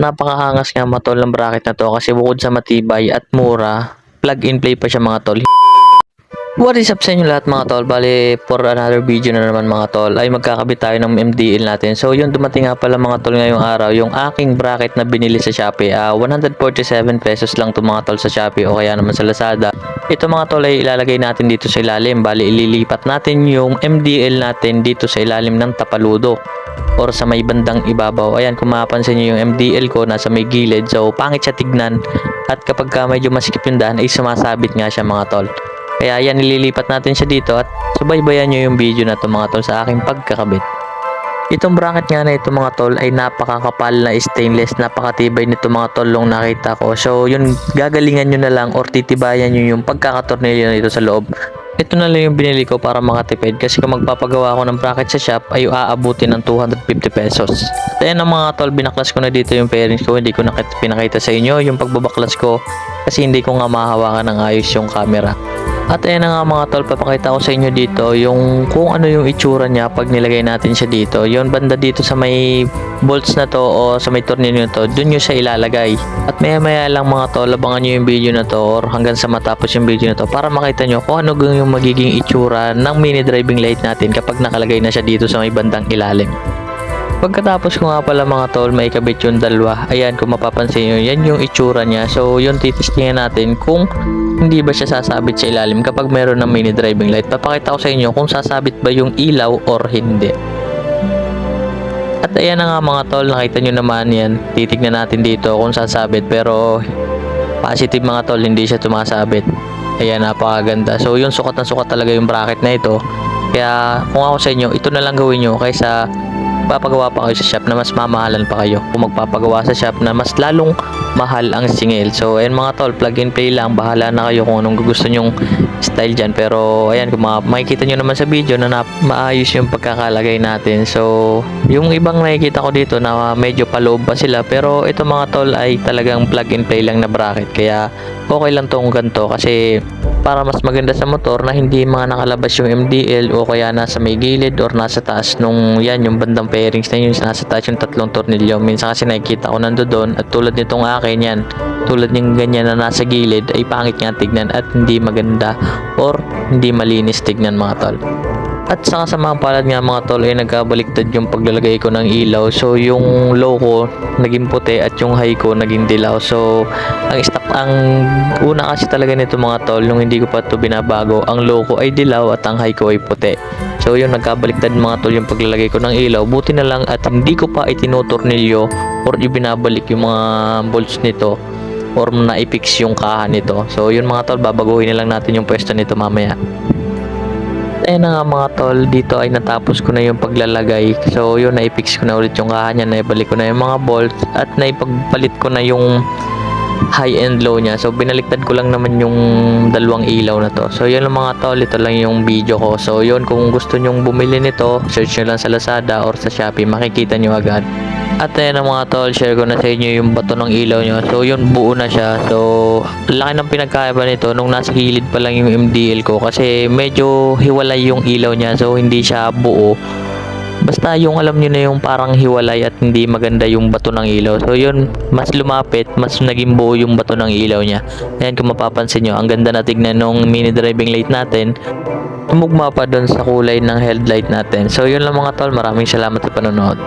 napakaangas nga mga tol ng bracket na to kasi bukod sa matibay at mura, plug and play pa siya mga tol. What is up sa inyo lahat mga tol? Bali, for another video na naman mga tol ay magkakabit tayo ng MDL natin. So yun, dumating nga pala mga tol ngayong araw yung aking bracket na binili sa Shopee. 147 pesos lang to mga tol sa Shopee o kaya naman sa Lazada. Ito mga tol ay ilalagay natin dito sa ilalim. Bali, ililipat natin yung MDL natin dito sa ilalim ng tapaludo or sa may bandang ibabaw. Ayan, kung mapapansin nyo yung MDL ko nasa may gilid. So pangit siya tignan at kapag medyo masikip yung daan ay sumasabit nga siya mga tol. Kaya yan, nililipat natin siya dito at subaybayan nyo yung video na to mga tol sa aking pagkakabit. Itong bracket nga na ito mga tol ay napakakapal na stainless, napakatibay nito mga tol nung nakita ko. So yun, gagalingan nyo na lang or titibayan nyo yung pagkakatornilyo nito sa loob. Ito na lang yung binili ko para makatipid kasi kung magpapagawa ako ng bracket sa shop ay aabutin ng 250 pesos. At ayan ang mga tol, binaklas ko na dito yung fairings ko. Hindi ko pinakita sa inyo yung pagbabaklas ko kasi hindi ko nga mahawakan ng ayos yung camera. At ayan na nga mga tol, papakita ko sa inyo dito yung kung ano yung itsura niya pag nilagay natin siya dito. Yung banda dito sa may bolts na to o sa may tornilyo na to, dun nyo siya ilalagay. At maya lang mga tol, abangan nyo yung video na to or hanggang sa matapos yung video na to para makita nyo kung ano yung magiging itsura ng mini driving light natin kapag nakalagay na siya dito sa may bandang ilalim. Pagkatapos ko nga pala mga tol, may kabit yung dalawa. Ayan, kung mapapansin nyo, yan yung itsura niya. So yun, titistingin natin kung hindi ba siya sasabit sa ilalim kapag meron ng mini driving light. Papakita ko sa inyo kung sasabit ba yung ilaw or hindi. At ayan na nga mga tol, nakita nyo naman yan. Titignan natin dito kung sasabit, pero positive mga tol, hindi siya tumasabit. Ayan, napakaganda. So yun, sukat na sukat talaga yung bracket na ito. Kaya kung ako sa inyo, ito na lang gawin nyo kaysa magpapagawa pa kayo sa shop na mas mamahalan pa kayo. Kung magpapagawa sa shop na mas lalong mahal ang singil. So ayan mga tol, plug and play lang, bahala na kayo kung anong gusto nyong style dyan. Pero ayan, kung makikita nyo naman sa video na maayos yung pagkakalagay natin. So yung ibang nakikita ko dito na medyo paloob pa sila, pero ito mga tol ay talagang plug and play lang na bracket. Kaya okay lang tong ganito kasi para mas maganda sa motor na hindi mga nakalabas yung MDL o kaya nasa may gilid or nasa taas nung yan yung bandang fairings na yun, nasa taas yung tatlong tornilyo. Minsan kasi nakikita ko nandoon at tulad nitong akin yan, tulad yung ganyan na nasa gilid ay pangit nga tignan at hindi maganda or hindi malinis tignan mga tol. At sa kasamang palad nga mga tol ay nagkabaliktad yung paglalagay ko ng ilaw. So yung low ko naging puti at yung high ko naging dilaw. So ang una kasi talaga nito mga tol, nung hindi ko pa ito binabago, ang low ko ay dilaw at ang high ko ay puti. So yun, nagkabaliktad mga tol yung paglalagay ko ng ilaw. Buti na lang at hindi ko pa itinutornilyo or ibinabalik yung mga bolts nito or na-fix yung kaha nito. So yun mga tol, babaguhin na lang natin yung pwesto nito mamaya. Ayan na nga mga tol, dito ay natapos ko na yung paglalagay. So yun, na-fix ko na ulit yung kaha niya, naibalik ko na yung mga bolts at naipagpalit ko na yung high and low niya. So binaliktad ko lang naman yung dalawang ilaw na to. So yun lang mga tol, ito lang yung video ko. So yun, kung gusto nyong bumili nito, search nyo lang sa Lazada or sa Shopee, makikita nyo agad. At ayan ang mga tol, share ko na sa inyo yung bato ng ilaw nyo. So yun, buo na siya. So laki ng pinagkaiba nito nung nasa gilid pa lang yung MDL ko kasi medyo hiwalay yung ilaw niya. So hindi siya buo. Basta yung alam nyo na yung parang hiwalay at hindi maganda yung bato ng ilaw. So yun, mas lumapit, mas naging buo yung bato ng ilaw niya. Ayan, kung mapapansin nyo, ang ganda na tignan nung mini driving light natin. Tumugma pa doon sa kulay ng headlight natin. So yun lang mga tol, maraming salamat sa panonood.